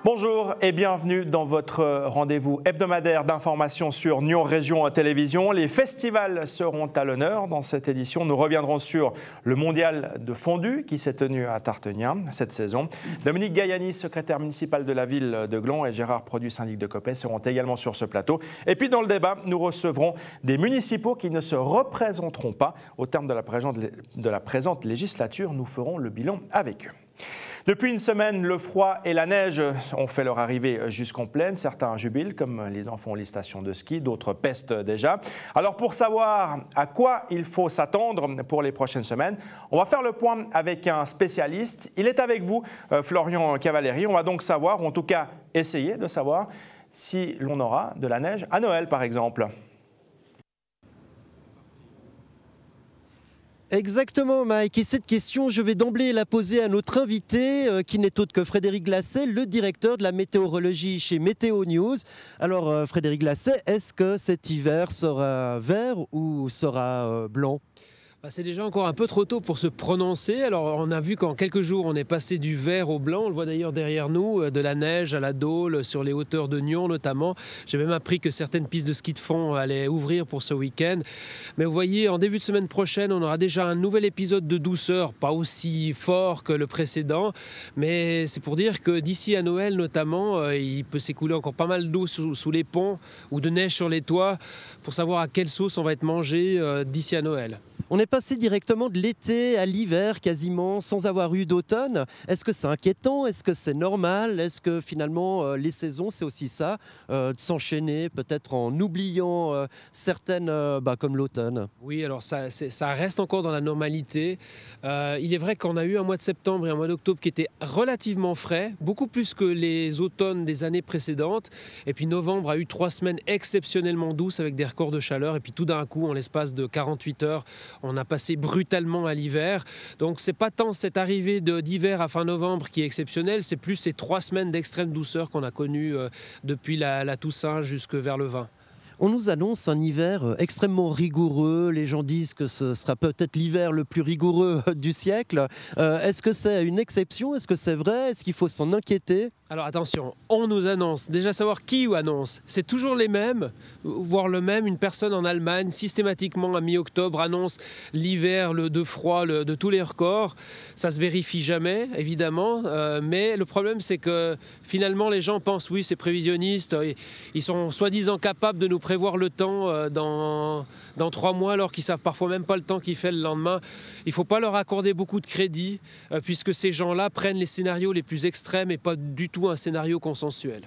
Bonjour et bienvenue dans votre rendez-vous hebdomadaire d'information sur Nyon Région Télévision. Les festivals seront à l'honneur dans cette édition. Nous reviendrons sur le mondial de fondue qui s'est tenu à Tartenia cette saison. Dominique Gaiani, secrétaire municipal de la ville de Glon, et Gérard Produit, syndic de Coppet, seront également sur ce plateau. Et puis dans le débat, nous recevrons des municipaux qui ne se représenteront pas. Au terme de la présente législature, nous ferons le bilan avec eux. Depuis une semaine, le froid et la neige ont fait leur arrivée jusqu'en plaine. Certains jubilent, comme les enfants aux stations de ski, d'autres pestent déjà. Alors pour savoir à quoi il faut s'attendre pour les prochaines semaines, on va faire le point avec un spécialiste. Il est avec vous, Florian Cavalieri. On va donc savoir, ou en tout cas essayer de savoir, si l'on aura de la neige à Noël par exemple. Exactement, Mike. Et cette question, je vais d'emblée la poser à notre invité, qui n'est autre que Frédéric Glasset, le directeur de la météorologie chez Météo News. Alors, Frédéric Glasset, est-ce que cet hiver sera vert ou sera blanc ? C'est déjà encore un peu trop tôt pour se prononcer. Alors on a vu qu'en quelques jours on est passé du vert au blanc. On le voit d'ailleurs derrière nous, de la neige à la dôle sur les hauteurs de Nyon notamment. J'ai même appris que certaines pistes de ski de fond allaient ouvrir pour ce week-end. Mais vous voyez, en début de semaine prochaine, on aura déjà un nouvel épisode de douceur, pas aussi fort que le précédent. Mais c'est pour dire que d'ici à Noël notamment, il peut s'écouler encore pas mal d'eau sous les ponts ou de neige sur les toits pour savoir à quelle sauce on va être mangé d'ici à Noël. On est passé directement de l'été à l'hiver quasiment sans avoir eu d'automne. Est-ce que c'est inquiétant? Est-ce que c'est normal? Est-ce que finalement les saisons c'est aussi ça, de s'enchaîner peut-être en oubliant certaines comme l'automne? Oui, alors ça reste encore dans la normalité. Il est vrai qu'on a eu un mois de septembre et un mois d'octobre qui étaient relativement frais, beaucoup plus que les automnes des années précédentes. Et puis novembre a eu 3 semaines exceptionnellement douces avec des records de chaleur. Et puis tout d'un coup, en l'espace de 48 heures, on a passé brutalement à l'hiver. Donc c'est pas tant cette arrivée d'hiver à fin novembre qui est exceptionnelle, c'est plus ces 3 semaines d'extrême douceur qu'on a connues depuis la Toussaint jusque vers le 20. On nous annonce un hiver extrêmement rigoureux. Les gens disent que ce sera peut-être l'hiver le plus rigoureux du siècle. Est-ce que c'est une exception? Est-ce que c'est vrai? Est-ce qu'il faut s'en inquiéter? Alors attention, on nous annonce, déjà savoir qui annonce, c'est toujours les mêmes, voire le même. Une personne en Allemagne, systématiquement à mi-octobre, annonce l'hiver, de froid, de tous les records. Ça se vérifie jamais, évidemment, mais le problème c'est que finalement les gens pensent, oui c'est prévisionniste, ils sont soi-disant capables de nous prévoir le temps dans 3 mois alors qu'ils savent parfois même pas le temps qu'il fait le lendemain. Il ne faut pas leur accorder beaucoup de crédit puisque ces gens-là prennent les scénarios les plus extrêmes et pas du tout un scénario consensuel.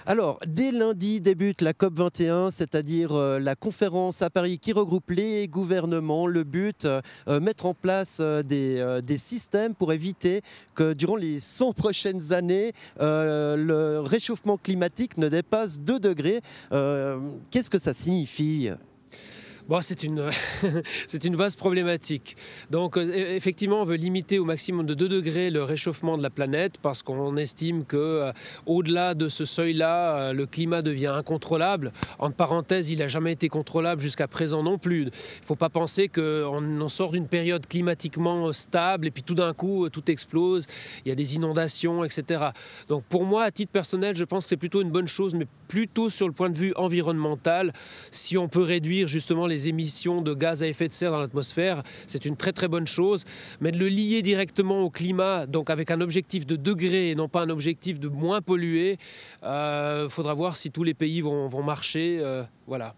Alors, dès lundi débute la COP21, c'est-à-dire la conférence à Paris qui regroupe les gouvernements. Le but, mettre en place des systèmes pour éviter que durant les 100 prochaines années, le réchauffement climatique ne dépasse 2 degrés. Qu'est-ce que ça signifie ? Bon, c'est une vaste problématique. Donc effectivement, on veut limiter au maximum de 2 degrés le réchauffement de la planète parce qu'on estime qu'au-delà de ce seuil-là, le climat devient incontrôlable. Entre parenthèses, il n'a jamais été contrôlable jusqu'à présent non plus. Il ne faut pas penser qu'on sort d'une période climatiquement stable et puis tout d'un coup, tout explose, il y a des inondations, etc. Donc pour moi, à titre personnel, je pense que c'est plutôt une bonne chose, mais plutôt sur le point de vue environnemental. Si on peut réduire justement les émissions de gaz à effet de serre dans l'atmosphère, c'est une très très bonne chose, mais de le lier directement au climat, donc avec un objectif de degrés et non pas un objectif de moins polluer, faudra voir si tous les pays vont marcher, voilà.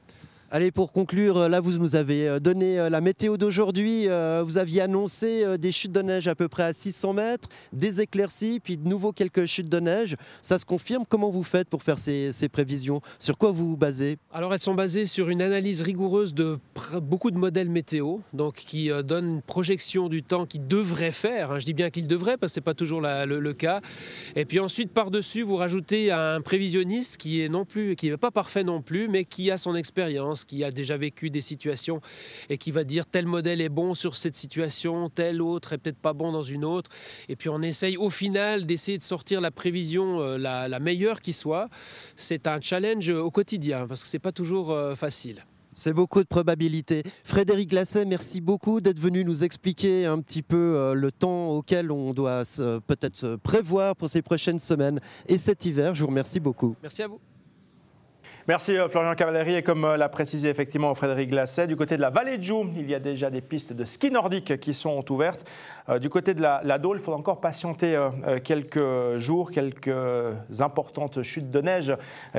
Allez, pour conclure, là vous nous avez donné la météo d'aujourd'hui. Vous aviez annoncé des chutes de neige à peu près à 600 mètres, des éclaircies, puis de nouveau quelques chutes de neige. Ça se confirme? Comment vous faites pour faire ces prévisions? Sur quoi vous vous basez? Alors elles sont basées sur une analyse rigoureuse de beaucoup de modèles météo, donc qui donnent une projection du temps qu'ils devraient faire. Je dis bien qu'ils devraient parce que ce n'est pas toujours le cas. Et puis ensuite, par-dessus, vous rajoutez un prévisionniste qui n'est pas parfait non plus, mais qui a son expérience, qui a déjà vécu des situations et qui va dire tel modèle est bon sur cette situation, tel autre est peut-être pas bon dans une autre. Et puis on essaye au final d'essayer de sortir la prévision la meilleure qui soit. C'est un challenge au quotidien parce que c'est pas toujours facile. C'est beaucoup de probabilités. Frédéric Glasset, merci beaucoup d'être venu nous expliquer un petit peu le temps auquel on doit peut-être se prévoir pour ces prochaines semaines et cet hiver. Je vous remercie beaucoup. Merci à vous. Merci Florian Cavalieri, et comme l'a précisé effectivement Frédéric Glasset, du côté de la vallée de Joux, il y a déjà des pistes de ski nordique qui sont ouvertes. Du côté de la Dole, il faut encore patienter quelques jours, quelques importantes chutes de neige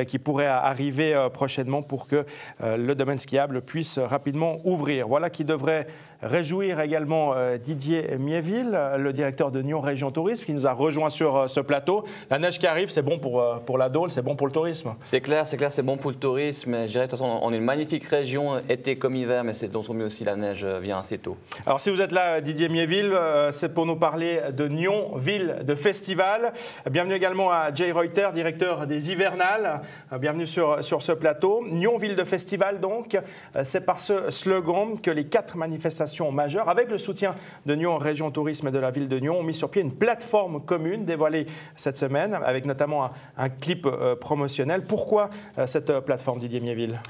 qui pourraient arriver prochainement pour que le domaine skiable puisse rapidement ouvrir. Voilà qui devrait réjouir également Didier Miéville, le directeur de Nyon Région Tourisme, qui nous a rejoint sur ce plateau. La neige qui arrive, c'est bon pour la Dole, c'est bon pour le tourisme. C'est clair, c'est bon pour le tourisme. Je dirais, de toute façon, on est une magnifique région, été comme hiver, mais c'est d'autant mieux aussi la neige vient assez tôt. Alors si vous êtes là, Didier Miéville, c'est pour nous parler de Nyon, ville de festival. Bienvenue également à Jay Reuter, directeur des Hivernales. Bienvenue sur ce plateau. Nyon, ville de festival, donc, c'est par ce slogan que les 4 manifestations majeures, avec le soutien de Nyon Région Tourisme et de la ville de Nyon, ont mis sur pied une plateforme commune dévoilée cette semaine, avec notamment un clip promotionnel. Pourquoi cette plateforme, Didier Miéville?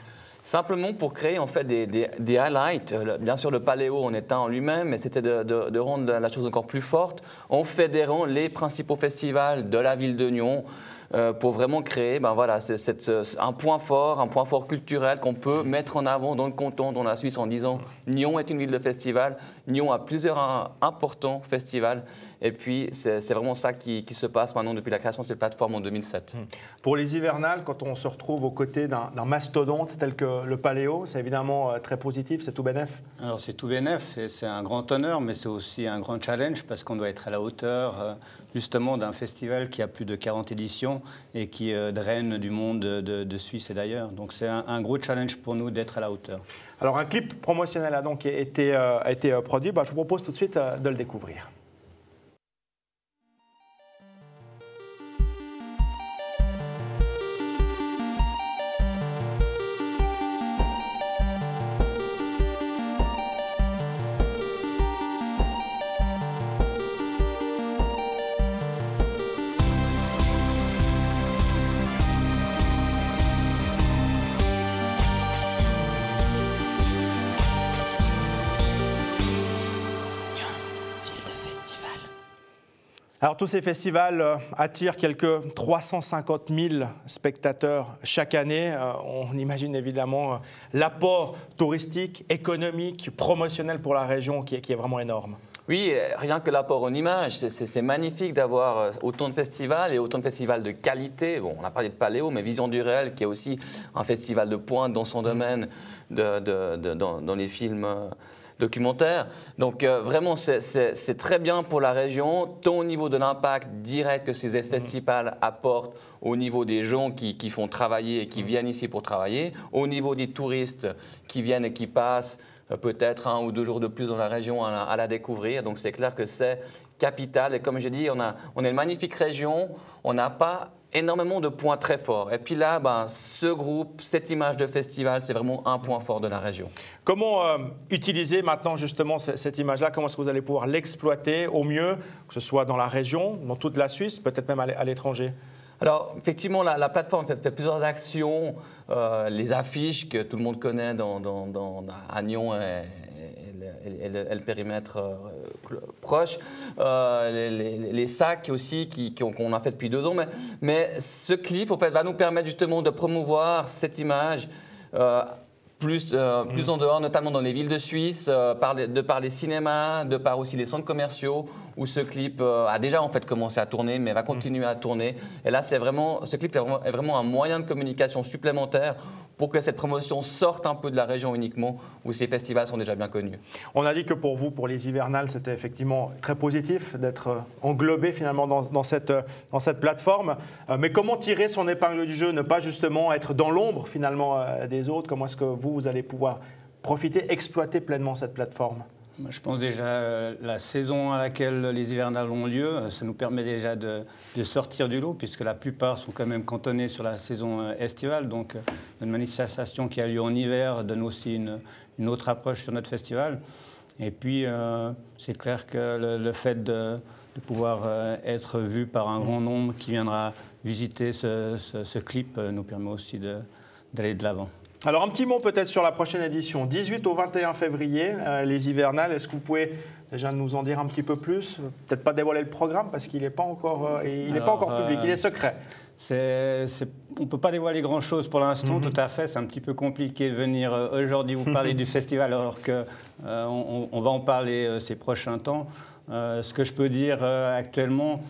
Simplement pour créer en fait des highlights. Bien sûr, le paléo en est un en lui-même, mais c'était de rendre la chose encore plus forte en fédérant les principaux festivals de la ville de Nyon pour vraiment créer un point fort culturel qu'on peut mettre en avant dans le canton, dans la Suisse, en disant Nyon est une ville de festival, Nyon a plusieurs importants festivals. Et puis, c'est vraiment ça qui se passe maintenant depuis la création de cette plateforme en 2007. Pour les hivernales, quand on se retrouve aux côtés d'un mastodonte tel que le Paléo, c'est évidemment très positif, c'est tout bénef. Alors c'est tout bénef, c'est un grand honneur, mais c'est aussi un grand challenge parce qu'on doit être à la hauteur justement d'un festival qui a plus de 40 éditions et qui draine du monde de Suisse et d'ailleurs. Donc c'est un gros challenge pour nous d'être à la hauteur. Alors un clip promotionnel a donc été produit. Je vous propose tout de suite de le découvrir. Alors tous ces festivals attirent quelques 350 000 spectateurs chaque année. On imagine évidemment l'apport touristique, économique, promotionnel pour la région qui est vraiment énorme. Oui, rien que l'apport en images, c'est magnifique d'avoir autant de festivals et autant de festivals de qualité. Bon, on a parlé de Paléo, mais Vision du Réel, qui est aussi un festival de pointe dans son domaine, dans les films documentaires. Donc vraiment, c'est très bien pour la région, tant au niveau de l'impact direct que ces festivals apportent au niveau des gens qui font travailler et qui viennent ici pour travailler, au niveau des touristes qui viennent et qui passent peut-être 1 ou 2 jours de plus dans la région à la découvrir. Donc c'est clair que c'est capital. Et comme j'ai dit, on est une magnifique région, on n'a pas énormément de points très forts. Et puis là, ce groupe, cette image de festival, c'est vraiment un point fort de la région. Comment utiliser maintenant justement cette image-là? Comment est-ce que vous allez pouvoir l'exploiter au mieux, que ce soit dans la région, dans toute la Suisse, peut-être même à l'étranger? Alors, effectivement, la plateforme fait plusieurs actions. Les affiches que tout le monde connaît à Nyon et le périmètre proche. Les sacs aussi qu'on a fait depuis 2 ans. Mais ce clip en fait, va nous permettre justement de promouvoir cette image plus en dehors, notamment dans les villes de Suisse, de par les cinémas, de par aussi les centres commerciaux, où ce clip a déjà en fait commencé à tourner, mais va continuer à tourner. Et là, ce clip est vraiment un moyen de communication supplémentaire pour que cette promotion sorte un peu de la région uniquement, où ces festivals sont déjà bien connus. On a dit que pour vous, pour les hivernales, c'était effectivement très positif d'être englobé finalement dans cette plateforme. Mais comment tirer son épingle du jeu, ne pas justement être dans l'ombre finalement des autres? Comment est-ce que vous allez pouvoir profiter, exploiter pleinement cette plateforme? Je pense déjà la saison à laquelle les hivernales ont lieu, ça nous permet déjà de sortir du lot, puisque la plupart sont quand même cantonnés sur la saison estivale. Donc une manifestation qui a lieu en hiver donne aussi une autre approche sur notre festival. Et puis c'est clair que le fait de pouvoir être vu par un grand nombre qui viendra visiter ce clip nous permet aussi d'aller de l'avant. Alors un petit mot peut-être sur la prochaine édition, 18 au 21 février, les hivernales. Est-ce que vous pouvez déjà nous en dire un petit peu plus? Peut-être pas dévoiler le programme parce qu'il n'est pas encore, pas encore public, il est secret. On ne peut pas dévoiler grand-chose pour l'instant, tout à fait. C'est un petit peu compliqué de venir aujourd'hui vous parler du festival alors qu'on va en parler ces prochains temps. Ce que je peux dire actuellement,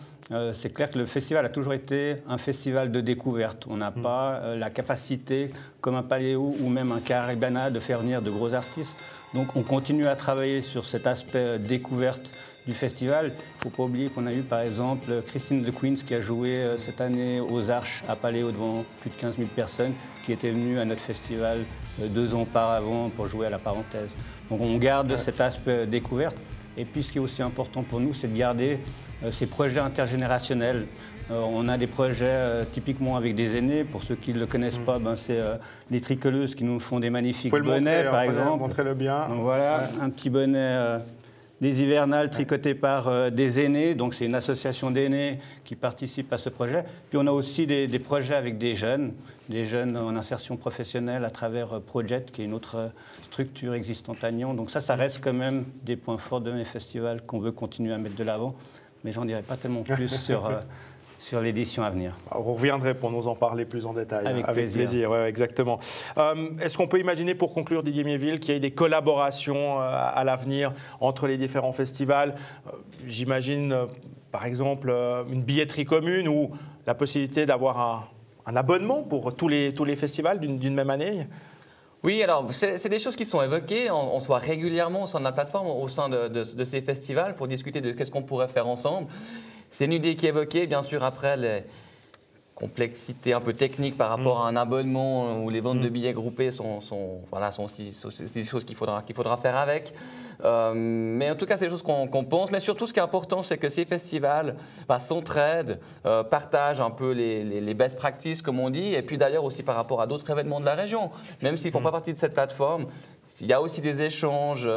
c'est clair que le festival a toujours été un festival de découverte. On n'a pas la capacité, comme un Paléo ou même un Caribana, de faire venir de gros artistes. Donc on continue à travailler sur cet aspect découverte du festival. Il ne faut pas oublier qu'on a eu par exemple Christine The Queens qui a joué cette année aux Arches à Paléo devant plus de 15 000 personnes qui étaient venues à notre festival 2 ans auparavant pour jouer à la parenthèse. Donc on garde cet aspect découverte. Et puis ce qui est aussi important pour nous, c'est de garder ces projets intergénérationnels. On a des projets typiquement avec des aînés. Pour ceux qui ne le connaissent pas, c'est les tricoleuses qui nous font des magnifiques bonnets, par exemple. Montrez-le bien. Donc voilà, un petit bonnet des hivernales tricoté par des aînés. Donc c'est une association d'aînés qui participe à ce projet. Puis on a aussi des projets avec des jeunes en insertion professionnelle à travers Projet, qui est une autre structure existante à Nyon. Donc ça reste quand même des points forts de mes festivals qu'on veut continuer à mettre de l'avant. Mais j'en dirai pas tellement plus sur l'édition à venir. Vous reviendrez pour nous en parler plus en détail. Avec plaisir. Ouais, exactement. Est-ce qu'on peut imaginer, pour conclure, Didier Miéville, qu'il y ait des collaborations à l'avenir entre les différents festivals? J'imagine, par exemple, une billetterie commune ou la possibilité d'avoir un abonnement pour tous les festivals d'une même année? Oui, alors c'est des choses qui sont évoquées. On se voit régulièrement au sein de la plateforme, au sein de ces festivals, pour discuter de qu'est-ce qu'on pourrait faire ensemble. C'est une idée qui est évoquée, bien sûr, après les complexités un peu techniques par rapport à un abonnement où les ventes de billets groupés sont aussi des choses qu'il faudra faire avec. Mais en tout cas, c'est des choses qu'on pense. Mais surtout, ce qui est important, c'est que ces festivals s'entraident, partagent un peu les best practices, comme on dit, et puis d'ailleurs aussi par rapport à d'autres événements de la région. Même s'ils ne font pas partie de cette plateforme, il y a aussi des échanges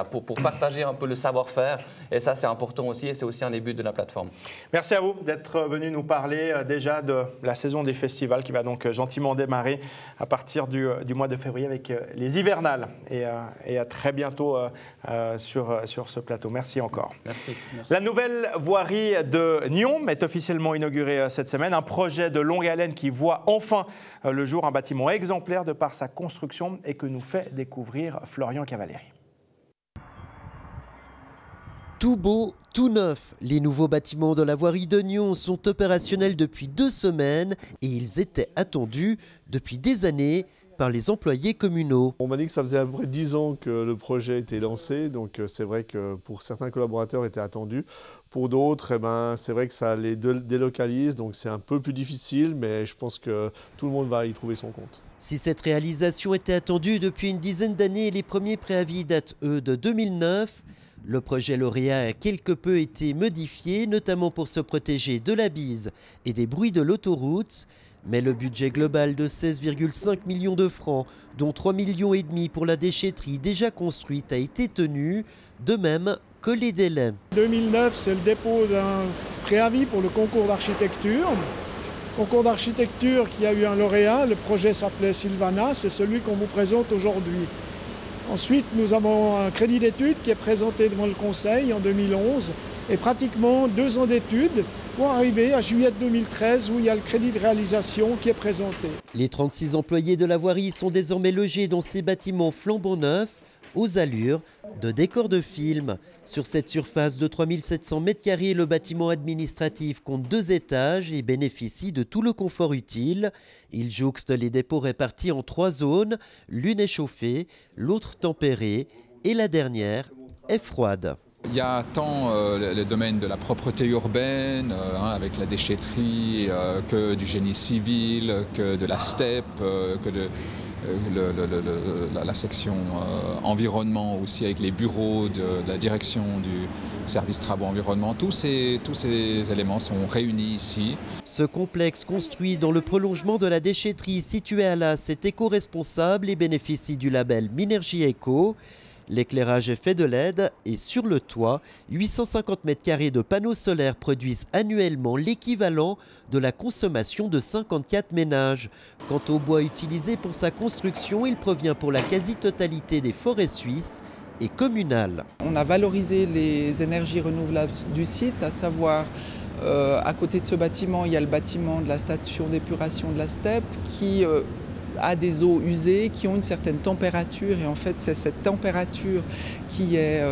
pour partager un peu le savoir-faire. Et ça, c'est important aussi, et c'est aussi un des buts de la plateforme. Merci à vous d'être venu nous parler déjà de la saison des festivals qui va donc gentiment démarrer à partir du mois de février avec les hivernales. Et à très bientôt sur ce plateau. Merci encore. Merci. La nouvelle voirie de Nyon est officiellement inaugurée cette semaine. Un projet de longue haleine qui voit enfin le jour, un bâtiment exemplaire de par sa construction et que nous fait découvrir Florian Cavalieri. Tout beau, tout neuf, les nouveaux bâtiments de la voirie de Nyon sont opérationnels depuis 2 semaines et ils étaient attendus depuis des années par les employés communaux. On m'a dit que ça faisait à peu près 10 ans que le projet était lancé, donc c'est vrai que pour certains collaborateurs était attendu. Pour d'autres, c'est vrai que ça les délocalise, donc c'est un peu plus difficile, mais je pense que tout le monde va y trouver son compte. Si cette réalisation était attendue depuis une dizaine d'années, les premiers préavis datent, eux, de 2009. Le projet lauréat a quelque peu été modifié, notamment pour se protéger de la bise et des bruits de l'autoroute. Mais le budget global de 16,5 millions de francs, dont 3,5 millions pour la déchetterie déjà construite, a été tenu, de même que les délais. 2009, c'est le dépôt d'un préavis pour le concours d'architecture. Concours d'architecture qui a eu un lauréat, le projet s'appelait Sylvana, c'est celui qu'on vous présente aujourd'hui. Ensuite, nous avons un crédit d'études qui est présenté devant le Conseil en 2011 et pratiquement 2 ans d'études pour arriver à juillet 2013 où il y a le crédit de réalisation qui est présenté. Les 36 employés de la voirie sont désormais logés dans ces bâtiments flambant neufs aux allures de décors de film. Sur cette surface de 3700 m², le bâtiment administratif compte 2 étages et bénéficie de tout le confort utile. Il jouxte les dépôts répartis en 3 zones, l'une est chauffée, l'autre tempérée et la dernière est froide. Il y a tant le domaine de la propreté urbaine, avec la déchetterie, que du génie civil, que de la STEP, que de la section environnement aussi, avec les bureaux de la direction du service travaux environnement. Tous ces éléments sont réunis ici. Ce complexe construit dans le prolongement de la déchetterie située à Las est éco-responsable et bénéficie du label Minergie Eco. L'éclairage est fait de LED et sur le toit, 850 m² de panneaux solaires produisent annuellement l'équivalent de la consommation de 54 ménages. Quant au bois utilisé pour sa construction, il provient pour la quasi-totalité des forêts suisses et communales. On a valorisé les énergies renouvelables du site, à savoir à côté de ce bâtiment, il y a le bâtiment de la station d'épuration de la Steppe qui a des eaux usées qui ont une certaine température et en fait c'est cette température qui est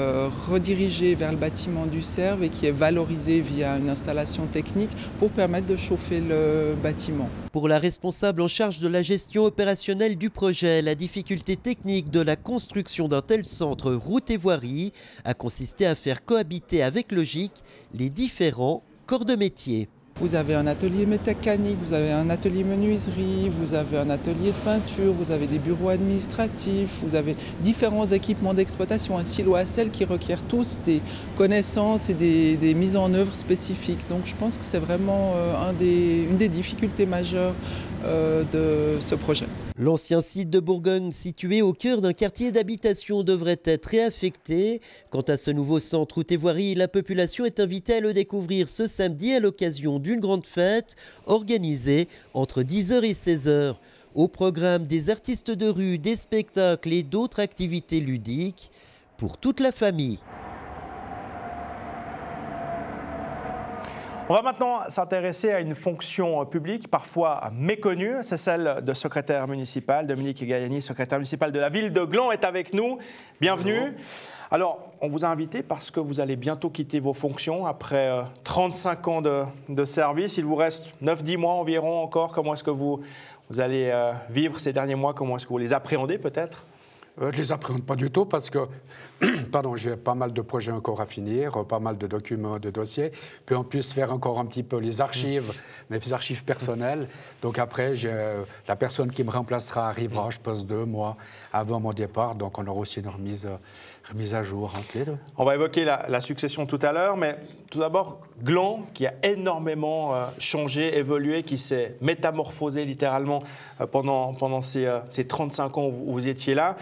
redirigée vers le bâtiment du CERV et qui est valorisée via une installation technique pour permettre de chauffer le bâtiment. Pour la responsable en charge de la gestion opérationnelle du projet, la difficulté technique de la construction d'un tel centre route et voirie a consisté à faire cohabiter avec logique les différents corps de métier. Vous avez un atelier mécanique, vous avez un atelier menuiserie, vous avez un atelier de peinture, vous avez des bureaux administratifs, vous avez différents équipements d'exploitation, un silo à sel qui requiert tous des connaissances et des mises en œuvre spécifiques. Donc je pense que c'est vraiment une des difficultés majeures de ce projet. L'ancien site de Bourgogne, situé au cœur d'un quartier d'habitation, devrait être réaffecté. Quant à ce nouveau centre route et voirie, la population est invitée à le découvrir ce samedi à l'occasion d'une grande fête organisée entre 10h et 16h. Au programme, des artistes de rue, des spectacles et d'autres activités ludiques pour toute la famille. On va maintenant s'intéresser à une fonction publique parfois méconnue, c'est celle de secrétaire municipal. Dominique Gaiani, secrétaire municipal de la ville de Gland, est avec nous. Bienvenue. Bonjour. Alors, on vous a invité parce que vous allez bientôt quitter vos fonctions après 35 ans de service. Il vous reste 9-10 mois environ encore. Comment est-ce que vous allez vivre ces derniers mois? Comment est-ce que vous les appréhendez peut-être? Je ne les appréhende pas du tout parce que j'ai pas mal de projets encore à finir, pas mal de documents, de dossiers. Puis en plus faire encore un petit peu les archives, mes archives personnelles. Donc après, la personne qui me remplacera arrivera, je pense, 2 mois avant mon départ. Donc on aura aussi une remise à jour entre les deux. On va évoquer la succession tout à l'heure, mais tout d'abord, Gland, qui a énormément changé, évolué, qui s'est métamorphosé littéralement pendant ces 35 ans où vous étiez là.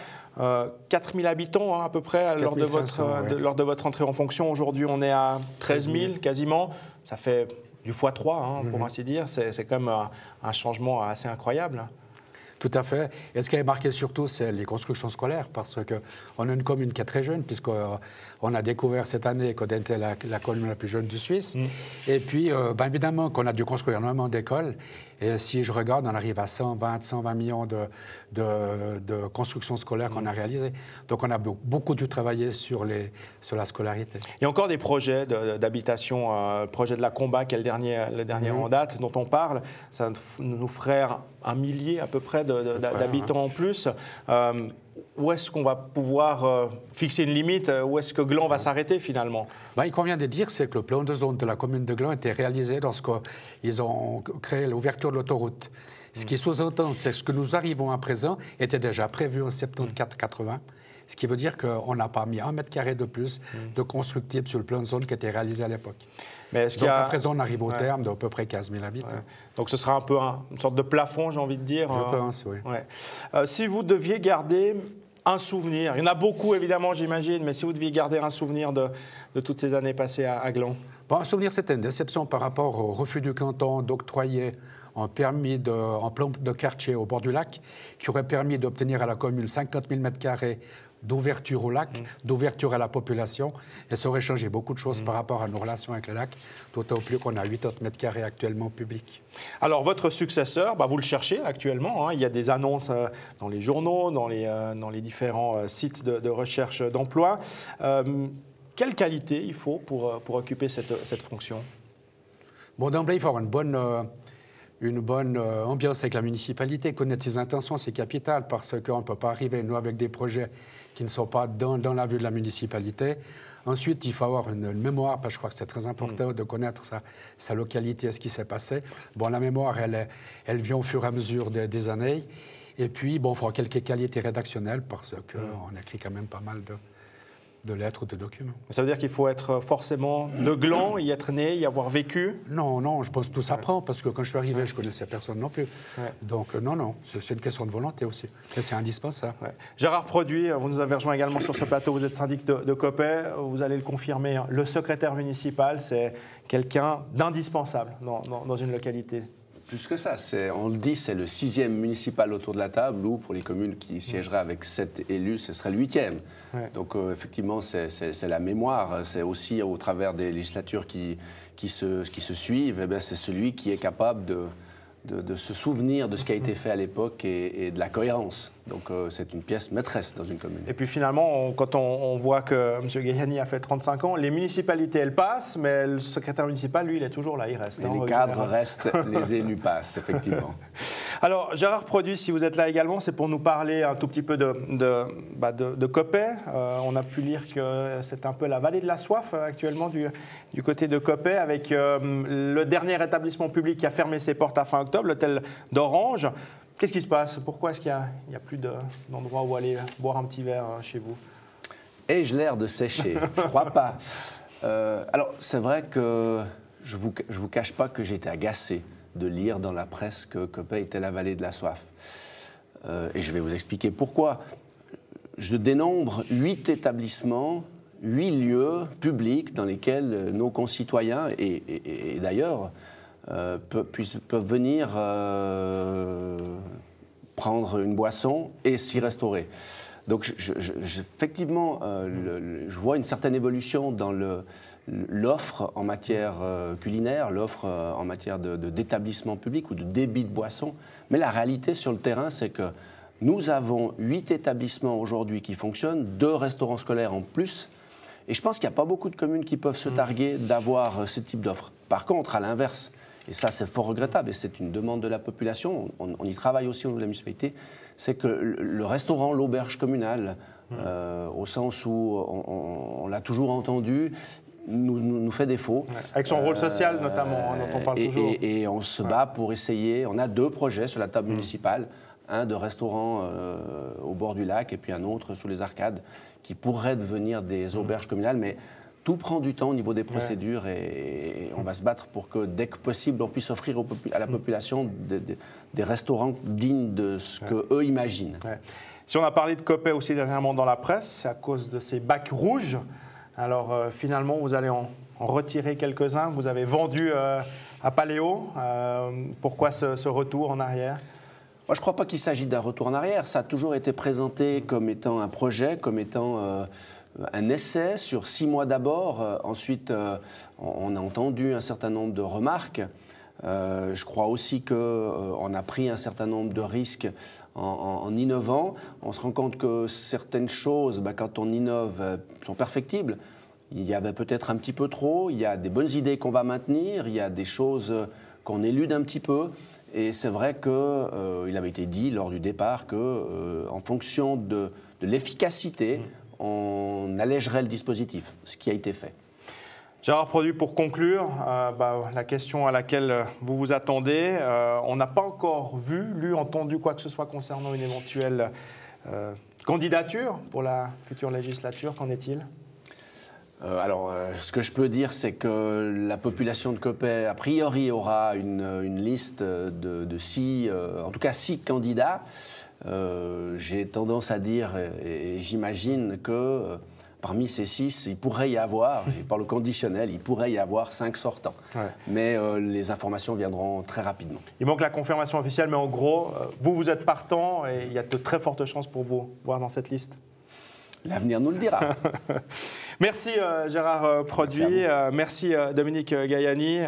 4000 habitants à peu près lors de votre entrée en fonction. Aujourd'hui, on est à 13 000 quasiment. Ça fait du x3, pour ainsi dire. C'est quand même un changement assez incroyable. Tout à fait. Et ce qui est marqué surtout, c'est les constructions scolaires, parce qu'on a une commune qui est très jeune, puisqu'on a découvert cette année qu'on était la commune la plus jeune du Suisse. Et puis, évidemment, qu'on a dû construire énormément d'écoles. Et si je regarde, on arrive à 120 millions de constructions scolaires qu'on a réalisées. Donc, on a beaucoup dû travailler sur la scolarité. Il y a encore des projets d'habitation, le projet de la Combat, qui est le dernier en date, dont on parle. Ça nous ferait 1 millier à peu près d'habitants en plus. Où est-ce qu'on va pouvoir fixer une limite? Où est-ce que Gland va s'arrêter finalement? Il convient de dire que le plan de zone de la commune de Gland a été réalisé lorsqu'ils ont créé l'ouverture de l'autoroute. Ce qui sous-entend, c'est ce que nous arrivons à présent était déjà prévu en 74-80. Ce qui veut dire qu'on n'a pas mis 1 mètre carré de plus de constructible sur le plan de zone qui était réalisé à l'époque. Donc à présent, on arrive au terme d'à peu près 15 000 habitants. Donc ce sera un peu une sorte de plafond, j'ai envie de dire. Je pense, oui. Si vous deviez garder un souvenir, il y en a beaucoup évidemment, j'imagine, mais si vous deviez garder un souvenir de toutes ces années passées à Gland. Un souvenir, c'était une déception par rapport au refus du canton d'octroyer un plan de quartier au bord du lac, qui aurait permis d'obtenir à la commune 50 000 m² d'ouverture au lac, d'ouverture à la population. Et ça aurait changé beaucoup de choses par rapport à nos relations avec le lac, d'autant plus qu'on a 80 m² actuellement publics. Alors, votre successeur, vous le cherchez actuellement. Il y a des annonces dans les journaux, dans les différents sites de recherche d'emploi. Quelle qualité il faut pour occuper cette fonction? D'emblée, il faut avoir une bonne ambiance avec la municipalité. Connaître ses intentions, c'est capital, parce qu'on ne peut pas arriver, nous, avec des projets qui ne sont pas dans la vue de la municipalité. Ensuite, il faut avoir une mémoire, parce que je crois que c'est très important de connaître sa localité, ce qui s'est passé. La mémoire, elle vient au fur et à mesure des années. Et puis, il faut avoir quelques qualités rédactionnelles, parce qu'on écrit quand même pas mal de lettres ou de documents. Ça veut dire qu'il faut être forcément de Gland, y être né, y avoir vécu? Non, je pense que tout s'apprend, parce que quand je suis arrivé, je ne connaissais personne non plus. Ouais. Donc non, c'est une question de volonté aussi. Et c'est indispensable. Ouais. Gérard Produit, vous nous avez rejoint également sur ce plateau, vous êtes syndic de Coppet, vous allez le confirmer, le secrétaire municipal, c'est quelqu'un d'indispensable dans une localité. Plus que ça, on le dit, c'est le 6e municipal autour de la table, ou pour les communes qui siégeraient avec 7 élus, ce serait le 8e. Ouais. Donc effectivement, c'est la mémoire, c'est aussi au travers des législatures qui se suivent, c'est celui qui est capable de se souvenir de ce qui a été fait à l'époque et de la cohérence. Donc c'est une pièce maîtresse dans une commune. Et puis finalement, quand on voit que M. Gayani a fait 35 ans, les municipalités, elles passent, mais le secrétaire municipal, lui, il est toujours là, il reste. Et les cadres restent, les élus passent, effectivement. Alors, Gérard Produit, si vous êtes là également, c'est pour nous parler un tout petit peu de Coppet. On a pu lire que c'est un peu la vallée de la soif actuellement du côté de Coppet, avec le dernier établissement public qui a fermé ses portes à fin octobre, l'hôtel d'Orange. Qu'est-ce qui se passe? Pourquoi est-ce qu'il n'y a plus d'endroit où aller boire un petit verre chez vous? Ai-je l'air de sécher? Je ne crois pas. Alors, c'est vrai que je vous cache pas que j'étais agacé de lire dans la presse que Coppet était la vallée de la soif. Et je vais vous expliquer pourquoi. Je dénombre 8 établissements, 8 lieux publics dans lesquels nos concitoyens, et d'ailleurs, peuvent venir prendre une boisson et s'y restaurer. Donc effectivement, je vois une certaine évolution dans l'offre en matière culinaire, l'offre en matière d'établissement public ou de débit de boissons. Mais la réalité sur le terrain, c'est que nous avons 8 établissements aujourd'hui qui fonctionnent, 2 restaurants scolaires en plus. Et je pense qu'il n'y a pas beaucoup de communes qui peuvent se targuer d'avoir ce type d'offre. Par contre, à l'inverse, et ça c'est fort regrettable et c'est une demande de la population, on y travaille aussi au niveau de la municipalité, c'est que le restaurant, l'auberge communale, au sens où on l'a toujours entendu, nous fait défaut. Ouais. Avec son rôle social notamment, dont on parle toujours. Et on se bat pour essayer, on a 2 projets sur la table municipale, un de restaurant au bord du lac et puis un autre sous les arcades, qui pourraient devenir des auberges communales, mais tout prend du temps au niveau des procédures et on va se battre pour que, dès que possible, on puisse offrir à la population des restaurants dignes de ce qu'eux imaginent. Ouais. Si on a parlé de Coppet aussi dernièrement dans la presse, c'est à cause de ces bacs rouges. Alors finalement, vous allez en retirer quelques-uns. Vous avez vendu à Paléo. Pourquoi ce retour en arrière ? Moi, je ne crois pas qu'il s'agit d'un retour en arrière. Ça a toujours été présenté comme étant un projet, comme étant un essai sur 6 mois d'abord. Ensuite, on a entendu un certain nombre de remarques. Je crois aussi qu'on a pris un certain nombre de risques en innovant. On se rend compte que certaines choses, quand on innove, sont perfectibles. Il y avait peut-être un petit peu trop. Il y a des bonnes idées qu'on va maintenir. Il y a des choses qu'on élude un petit peu. Et c'est vrai qu'il avait été dit lors du départ qu'en fonction de l'efficacité, on allégerait le dispositif, ce qui a été fait. Gérard Produit, pour conclure, la question à laquelle vous vous attendez, on n'a pas encore vu, lu, entendu quoi que ce soit concernant une éventuelle candidature pour la future législature. Qu'en est-il ? Ce que je peux dire, c'est que la population de Coppet, a priori, aura une liste de 6 candidats. J'ai tendance à dire, et j'imagine que parmi ces 6, il pourrait y avoir, je parle au conditionnel, il pourrait y avoir 5 sortants. Ouais. Mais les informations viendront très rapidement. Il manque la confirmation officielle, mais en gros, vous êtes partant et il y a de très fortes chances pour vous voir dans cette liste. L'avenir nous le dira. Merci Gérard Produit, merci Dominique Gayani.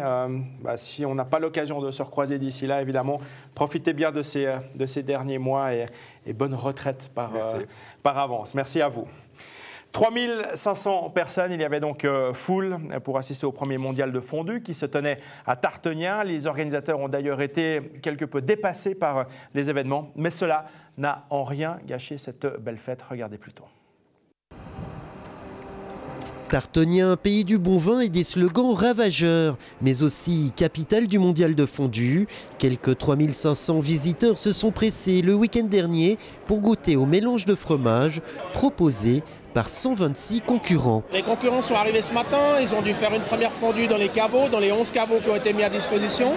Si on n'a pas l'occasion de se recroiser d'ici là, évidemment, profitez bien de ces derniers mois et bonne retraite par avance. Merci à vous. 3500 personnes, il y avait donc foule pour assister au premier mondial de fondue qui se tenait à Tartenien. Les organisateurs ont d'ailleurs été quelque peu dépassés par les événements, mais cela n'a en rien gâché cette belle fête. Regardez plutôt. Tartenien, pays du bon vin et des slogans ravageurs, mais aussi capitale du mondial de fondue. Quelques 3500 visiteurs se sont pressés le week-end dernier pour goûter au mélange de fromage proposé par 126 concurrents. Les concurrents sont arrivés ce matin, ils ont dû faire une première fondue dans les caveaux, dans les 11 caveaux qui ont été mis à disposition.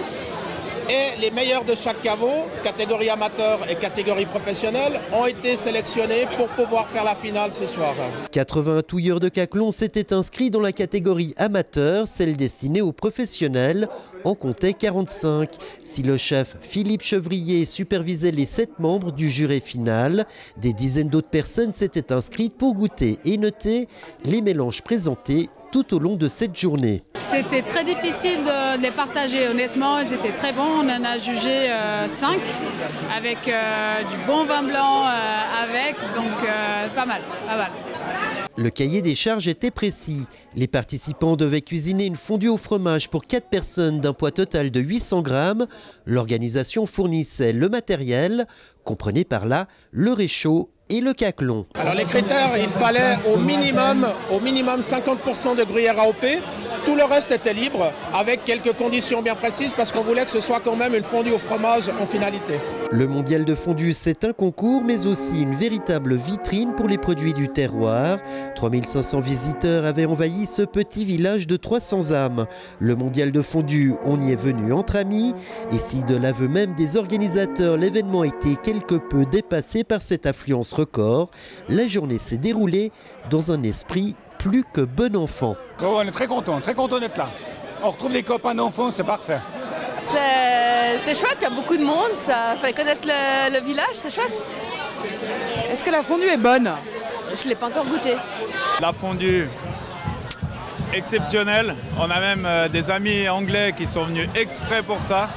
Et les meilleurs de chaque caveau, catégorie amateur et catégorie professionnelle, ont été sélectionnés pour pouvoir faire la finale ce soir. 80 touilleurs de Caclon s'étaient inscrits dans la catégorie amateur, celle destinée aux professionnels, en comptait 45. Si le chef Philippe Chevrier supervisait les 7 membres du jury final, des dizaines d'autres personnes s'étaient inscrites pour goûter et noter les mélanges présentés tout au long de cette journée. C'était très difficile de les partager, honnêtement, ils étaient très bons, on en a jugé 5 avec du bon vin blanc donc pas mal. Le cahier des charges était précis. Les participants devaient cuisiner une fondue au fromage pour 4 personnes d'un poids total de 800 grammes. L'organisation fournissait le matériel, comprenez par là le réchaud et le caclon. Alors les critères, il fallait au minimum 50% de gruyère AOP. Tout le reste était libre, avec quelques conditions bien précises, parce qu'on voulait que ce soit quand même une fondue au fromage en finalité. Le mondial de fondue, c'est un concours, mais aussi une véritable vitrine pour les produits du terroir. 3500 visiteurs avaient envahi ce petit village de 300 âmes. Le mondial de fondue, on y est venu entre amis. Et si de l'aveu même des organisateurs, l'événement était quelque peu dépassé par cette affluence record, la journée s'est déroulée dans un esprit plus que bon enfant. Bon, on est très content d'être là. On retrouve les copains d'enfants, c'est parfait. C'est chouette, il y a beaucoup de monde, ça fait connaître le village, c'est chouette. Est-ce que la fondue est bonne? Je ne l'ai pas encore goûtée. La fondue, exceptionnelle. On a même des amis anglais qui sont venus exprès pour ça.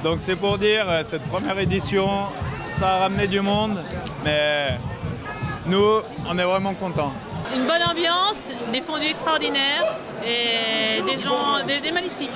Donc c'est pour dire, cette première édition, ça a ramené du monde, mais nous, on est vraiment contents. Une bonne ambiance, des fondues extraordinaires et des gens, des magnifiques.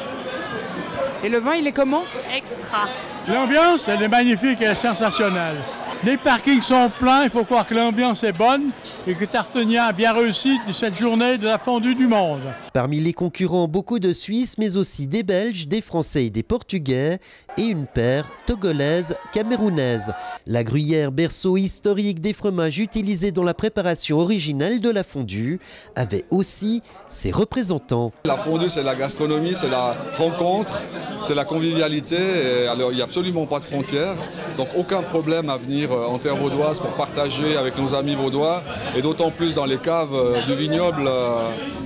Et le vin, il est comment? Extra. L'ambiance, elle est magnifique et sensationnelle. Les parkings sont pleins, il faut croire que l'ambiance est bonne et que Tartagnan a bien réussi cette journée de la fondue du monde. Parmi les concurrents, beaucoup de Suisses, mais aussi des Belges, des Français et des Portugais, et une paire togolaise camerounaise. La gruyère, berceau historique des fromages utilisés dans la préparation originale de la fondue, avait aussi ses représentants. La fondue, c'est la gastronomie, c'est la rencontre, c'est la convivialité. Et alors, il n'y a absolument pas de frontières, donc aucun problème à venir en terre vaudoise pour partager avec nos amis vaudois, et d'autant plus dans les caves du vignoble,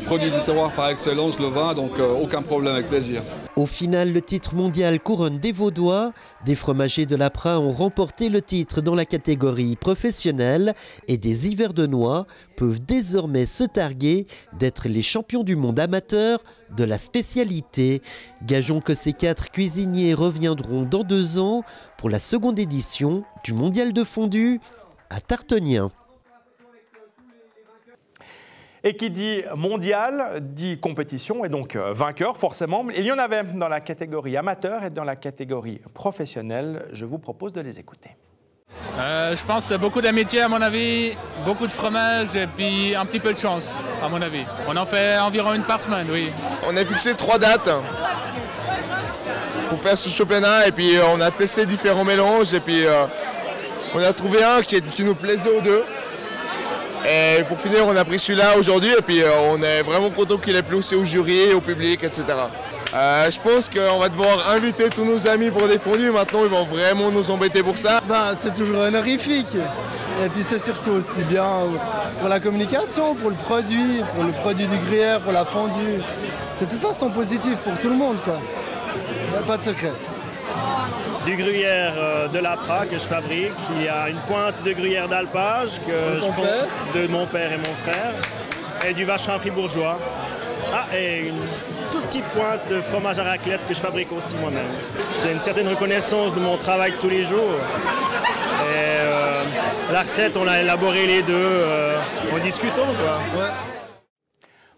produit du terroir par excellence, le vin, donc aucun problème, avec plaisir. Au final, le titre mondial couronne des Vaudois. Des fromagers de l'Apra ont remporté le titre dans la catégorie professionnelle et des Yvernois peuvent désormais se targuer d'être les champions du monde amateur de la spécialité. Gageons que ces 4 cuisiniers reviendront dans 2 ans pour la seconde édition du mondial de fondue à Tartagnan. Et qui dit mondial, dit compétition et donc vainqueur forcément. Il y en avait dans la catégorie amateur et dans la catégorie professionnelle. Je vous propose de les écouter. Je pense que c'est beaucoup d'amitié à mon avis, beaucoup de fromage et puis un petit peu de chance à mon avis. On en fait environ 1 par semaine, oui. On a fixé 3 dates pour faire ce championnat et puis on a testé différents mélanges et puis on a trouvé un qui nous plaisait aux deux. Et pour finir, on a pris celui-là aujourd'hui et puis on est vraiment content qu'il ait plu aussi au jury, au public, etc. Je pense qu'on va devoir inviter tous nos amis pour des fondues. Maintenant, ils vont vraiment nous embêter pour ça. C'est toujours honorifique. Et puis c'est surtout aussi bien pour la communication, pour le produit du gruyère, pour la fondue. C'est de toute façon positif pour tout le monde, quoi. Il n'y a pas de secret. Du gruyère de l'Apra que je fabrique. Il y a une pointe de gruyère d'alpage que je prends de mon père et mon frère. Et du vacherin fribourgeois. Et une toute petite pointe de fromage à raclette que je fabrique aussi moi-même. C'est une certaine reconnaissance de mon travail de tous les jours. Et la recette, on a élaboré les deux en discutant, quoi. Ouais.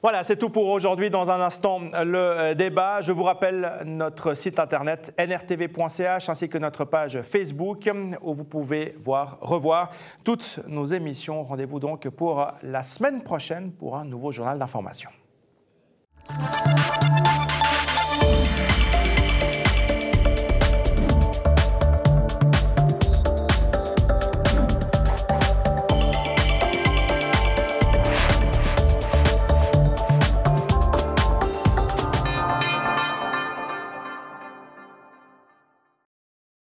Voilà, c'est tout pour aujourd'hui. Dans un instant, le débat. Je vous rappelle notre site internet nrtv.ch ainsi que notre page Facebook où vous pouvez revoir toutes nos émissions. Rendez-vous donc pour la semaine prochaine pour un nouveau journal d'information.